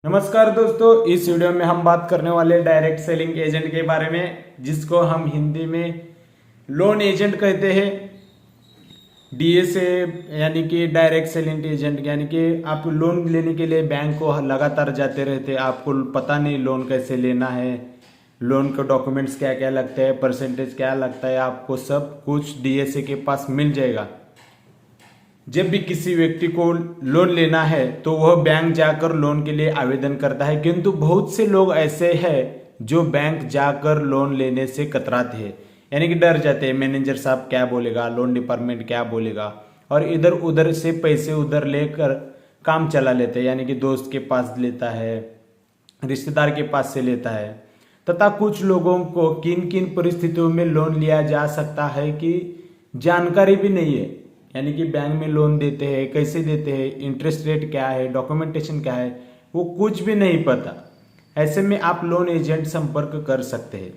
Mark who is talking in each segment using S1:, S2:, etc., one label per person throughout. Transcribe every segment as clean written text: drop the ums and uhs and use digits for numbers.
S1: नमस्कार दोस्तों, इस वीडियो में हम बात करने वाले डायरेक्ट सेलिंग एजेंट के बारे में, जिसको हम हिंदी में लोन एजेंट कहते हैं। डीएसए यानी कि डायरेक्ट सेलिंग एजेंट, यानी कि आप लोन लेने के लिए बैंक को लगातार जाते रहते हैं। आपको पता नहीं लोन कैसे लेना है, लोन के डॉक्यूमेंट्स क्या क्या लगते हैं, परसेंटेज क्या लगता है, आपको सब कुछ डीएसए के पास मिल जाएगा। जब भी किसी व्यक्ति को लोन लेना है तो वह बैंक जाकर लोन के लिए आवेदन करता है, किंतु बहुत से लोग ऐसे हैं जो बैंक जाकर लोन लेने से कतराते हैं, यानी कि डर जाते हैं। मैनेजर साहब क्या बोलेगा, लोन डिपार्टमेंट क्या बोलेगा, और इधर उधर से पैसे उधर लेकर काम चला लेते हैं, यानी कि दोस्त के पास लेता है, रिश्तेदार के पास से लेता है। तथा कुछ लोगों को किन किन परिस्थितियों में लोन लिया जा सकता है कि जानकारी भी नहीं है, यानी कि बैंक में लोन देते हैं, कैसे देते हैं, इंटरेस्ट रेट क्या है, डॉक्यूमेंटेशन क्या है, वो कुछ भी नहीं पता। ऐसे में आप लोन एजेंट संपर्क कर सकते हैं,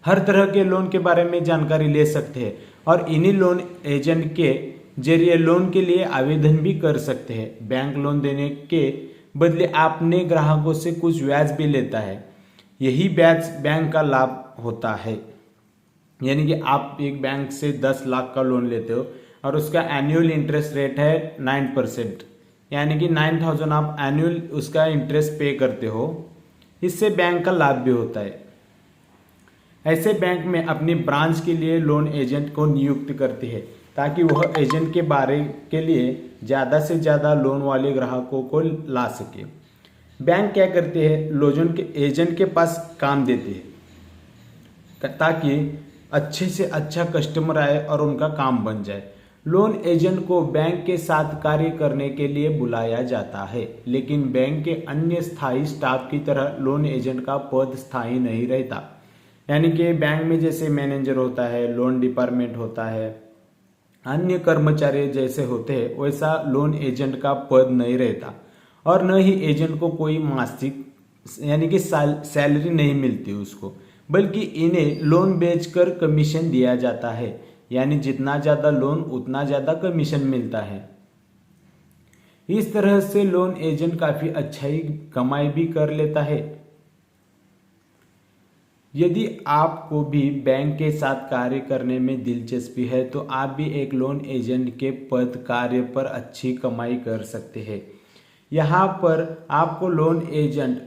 S1: हर तरह के लोन के बारे में जानकारी ले सकते हैं और इन्हीं लोन एजेंट के जरिए लोन के लिए आवेदन भी कर सकते हैं। बैंक लोन देने के बदले अपने ग्राहकों से कुछ ब्याज भी लेता है, यही ब्याज बैंक का लाभ होता है। यानी कि आप एक बैंक से 10 लाख का लोन लेते हो और उसका एनुअल इंटरेस्ट रेट है 9%, यानी कि 9,000 आप एनुअल उसका इंटरेस्ट पे करते हो। इससे बैंक का लाभ भी होता है। ऐसे बैंक में अपनी ब्रांच के लिए लोन एजेंट को नियुक्त करती है ताकि वह एजेंट के बारे के लिए ज़्यादा से ज़्यादा लोन वाले ग्राहकों को ला सके। बैंक क्या करते हैं, लोन के एजेंट के पास काम देते हैं ताकि अच्छे से अच्छा कस्टमर आए और उनका काम बन जाए। लोन एजेंट को बैंक के साथ कार्य करने के लिए बुलाया जाता है, लेकिन बैंक के अन्य स्थायी स्टाफ की तरह लोन एजेंट का पद स्थायी नहीं रहता। यानी कि बैंक में जैसे मैनेजर होता है, लोन डिपार्टमेंट होता है, अन्य कर्मचारी जैसे होते हैं, वैसा लोन एजेंट का पद नहीं रहता और न ही एजेंट को कोई मासिक यानी कि सैलरी नहीं मिलती उसको, बल्कि इन्हें लोन बेचकर कमीशन दिया जाता है। यानी जितना ज़्यादा लोन उतना ज़्यादा कमीशन मिलता है। इस तरह से लोन एजेंट काफ़ी अच्छा ही कमाई भी कर लेता है। यदि आपको भी बैंक के साथ कार्य करने में दिलचस्पी है तो आप भी एक लोन एजेंट के पद कार्य पर अच्छी कमाई कर सकते हैं। यहाँ पर आपको लोन एजेंट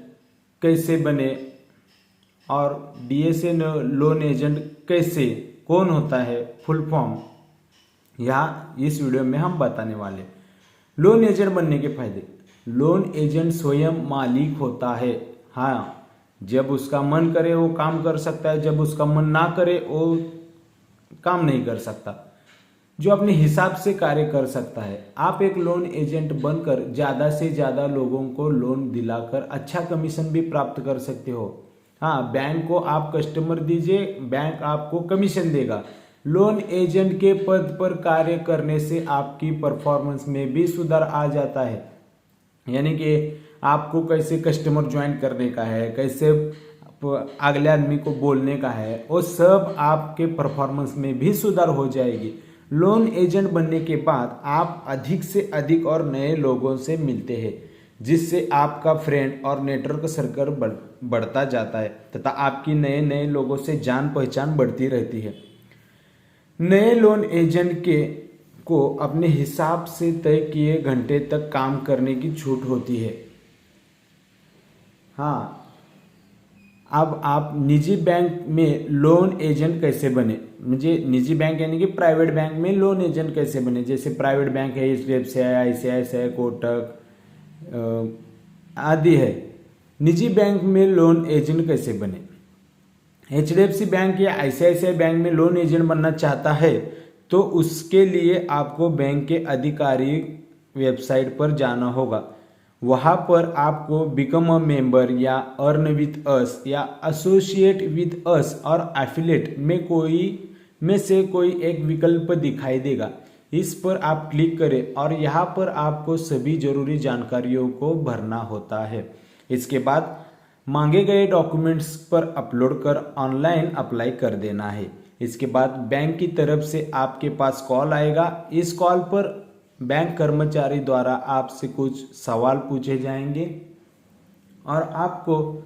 S1: कैसे बने और डीएसए लोन एजेंट कैसे, कौन होता है, फुल फॉर्म यहाँ इस वीडियो में हम बताने वाले। लोन एजेंट बनने के फायदे। लोन एजेंट स्वयं मालिक होता है। हाँ, जब उसका मन करे वो काम कर सकता है, जब उसका मन ना करे वो काम नहीं कर सकता, जो अपने हिसाब से कार्य कर सकता है। आप एक लोन एजेंट बनकर ज़्यादा से ज़्यादा लोगों को लोन दिलाकर अच्छा कमीशन भी प्राप्त कर सकते हो। हाँ, बैंक को आप कस्टमर दीजिए, बैंक आपको कमीशन देगा। लोन एजेंट के पद पर कार्य करने से आपकी परफॉर्मेंस में भी सुधार आ जाता है। यानी कि आपको कैसे कस्टमर ज्वाइन करने का है, कैसे अगले आदमी को बोलने का है, वो सब आपके परफॉर्मेंस में भी सुधार हो जाएगी। लोन एजेंट बनने के बाद आप अधिक से अधिक और नए लोगों से मिलते हैं, जिससे आपका फ्रेंड और नेटवर्क सर्कल बढ़ता जाता है तथा आपकी नए नए लोगों से जान पहचान बढ़ती रहती है। नए लोन एजेंट को अपने हिसाब से तय किए घंटे तक काम करने की छूट होती है। हाँ, अब आप निजी बैंक में लोन एजेंट कैसे बने, मुझे निजी बैंक यानी कि प्राइवेट बैंक में लोन एजेंट कैसे बने। जैसे प्राइवेट बैंक है, HDFC है, ICICI है, कोटक आदि है। निजी बैंक में लोन एजेंट कैसे बने। HDFC बैंक या ICICI बैंक में लोन एजेंट बनना चाहता है तो उसके लिए आपको बैंक के आधिकारिक वेबसाइट पर जाना होगा। वहाँ पर आपको बिकम अ मेंबर या अर्न विथ अस या एसोसिएट विथ अस और एफिलिएट में से कोई एक विकल्प दिखाई देगा। इस पर आप क्लिक करें और यहाँ पर आपको सभी जरूरी जानकारियों को भरना होता है। इसके बाद मांगे गए डॉक्यूमेंट्स पर अपलोड कर ऑनलाइन अप्लाई कर देना है। इसके बाद बैंक की तरफ से आपके पास कॉल आएगा। इस कॉल पर बैंक कर्मचारी द्वारा आपसे कुछ सवाल पूछे जाएंगे और आपको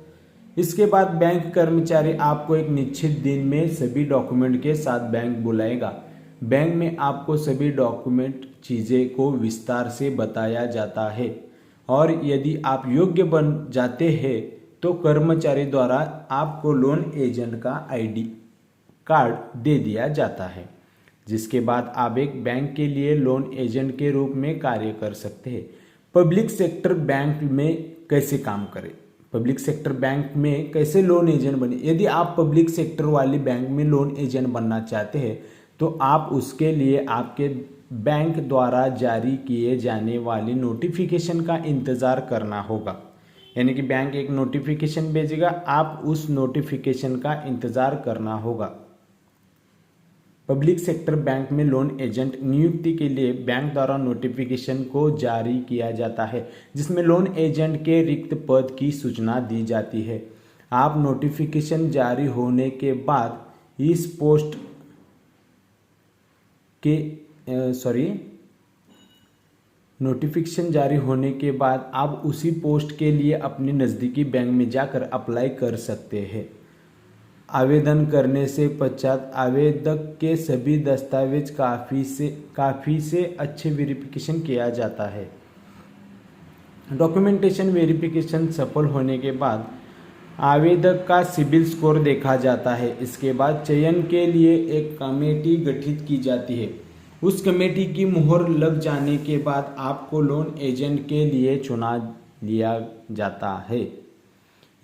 S1: इसके बाद बैंक कर्मचारी आपको एक निश्चित दिन में सभी डॉक्यूमेंट के साथ बैंक बुलाएगा। बैंक में आपको सभी डॉक्यूमेंट चीज़ें को विस्तार से बताया जाता है और यदि आप योग्य बन जाते हैं तो कर्मचारी द्वारा आपको लोन एजेंट का आईडी कार्ड दे दिया जाता है, जिसके बाद आप एक बैंक के लिए लोन एजेंट के रूप में कार्य कर सकते हैं। पब्लिक सेक्टर बैंक में कैसे काम करें, पब्लिक सेक्टर बैंक में कैसे लोन एजेंट बने। यदि आप पब्लिक सेक्टर वाली बैंक में लोन एजेंट बनना चाहते हैं तो आप उसके लिए आपके बैंक द्वारा जारी किए जाने वाली नोटिफिकेशन का इंतज़ार करना होगा। यानी कि बैंक एक नोटिफिकेशन भेजेगा, आप उस नोटिफिकेशन का इंतज़ार करना होगा। पब्लिक सेक्टर बैंक में लोन एजेंट नियुक्ति के लिए बैंक द्वारा नोटिफिकेशन को जारी किया जाता है, जिसमें लोन एजेंट के रिक्त पद की सूचना दी जाती है। आप नोटिफिकेशन जारी होने के बाद इस पोस्ट के नोटिफिकेशन जारी होने के बाद आप उसी पोस्ट के लिए अपने नज़दीकी बैंक में जाकर अप्लाई कर सकते हैं। आवेदन करने से पश्चात आवेदक के सभी दस्तावेज काफ़ी से अच्छे वेरिफिकेशन किया जाता है। डॉक्यूमेंटेशन वेरिफिकेशन सफल होने के बाद आवेदक का सिबिल स्कोर देखा जाता है। इसके बाद चयन के लिए एक कमेटी गठित की जाती है। उस कमेटी की मुहर लग जाने के बाद आपको लोन एजेंट के लिए चुना लिया जाता है।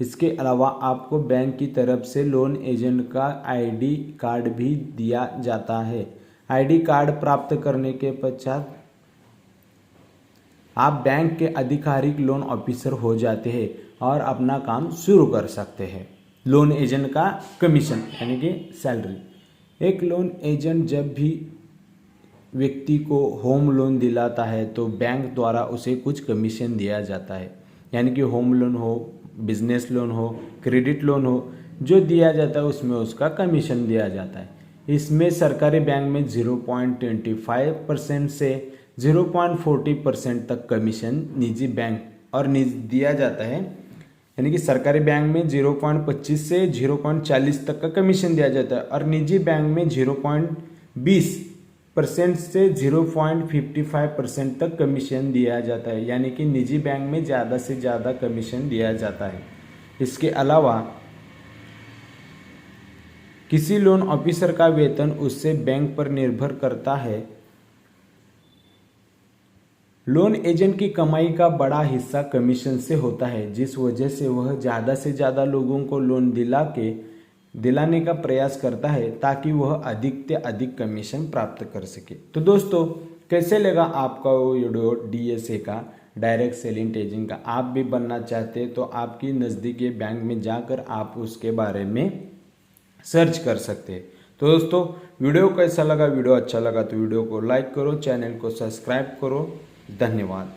S1: इसके अलावा आपको बैंक की तरफ से लोन एजेंट का आईडी कार्ड भी दिया जाता है। आईडी कार्ड प्राप्त करने के पश्चात आप बैंक के आधिकारिक लोन ऑफिसर हो जाते हैं और अपना काम शुरू कर सकते हैं। लोन एजेंट का कमीशन यानी कि सैलरी। एक लोन एजेंट जब भी व्यक्ति को होम लोन दिलाता है तो बैंक द्वारा उसे कुछ कमीशन दिया जाता है। यानी कि होम लोन हो, बिजनेस लोन हो, क्रेडिट लोन हो, जो दिया जाता है उसमें उसका कमीशन दिया जाता है। इसमें सरकारी बैंक में 0.25% से 0.40% तक कमीशन निजी बैंक और दिया जाता है। यानी कि सरकारी बैंक में 0.25 से 0.40 तक का कमीशन दिया जाता है और निजी बैंक में 0.20% से 0.55% तक कमीशन दिया जाता है। यानी कि निजी बैंक में ज़्यादा से ज़्यादा कमीशन दिया जाता है। इसके अलावा किसी लोन ऑफिसर का वेतन उससे बैंक पर निर्भर करता है। लोन एजेंट की कमाई का बड़ा हिस्सा कमीशन से होता है, जिस वजह से वह ज़्यादा से ज़्यादा लोगों को लोन दिलाने का प्रयास करता है ताकि वह अधिक से अधिक कमीशन प्राप्त कर सके। तो दोस्तों, कैसे लगा आपका वो वीडियो डीएसए का, डायरेक्ट सेलिंग एजेंट का? आप भी बनना चाहते हैं तो आपकी नज़दीकी बैंक में जाकर आप उसके बारे में सर्च कर सकते हैं। तो दोस्तों, वीडियो कैसा लगा? वीडियो अच्छा लगा तो वीडियो को लाइक करो, चैनल को सब्सक्राइब करो। धन्यवाद।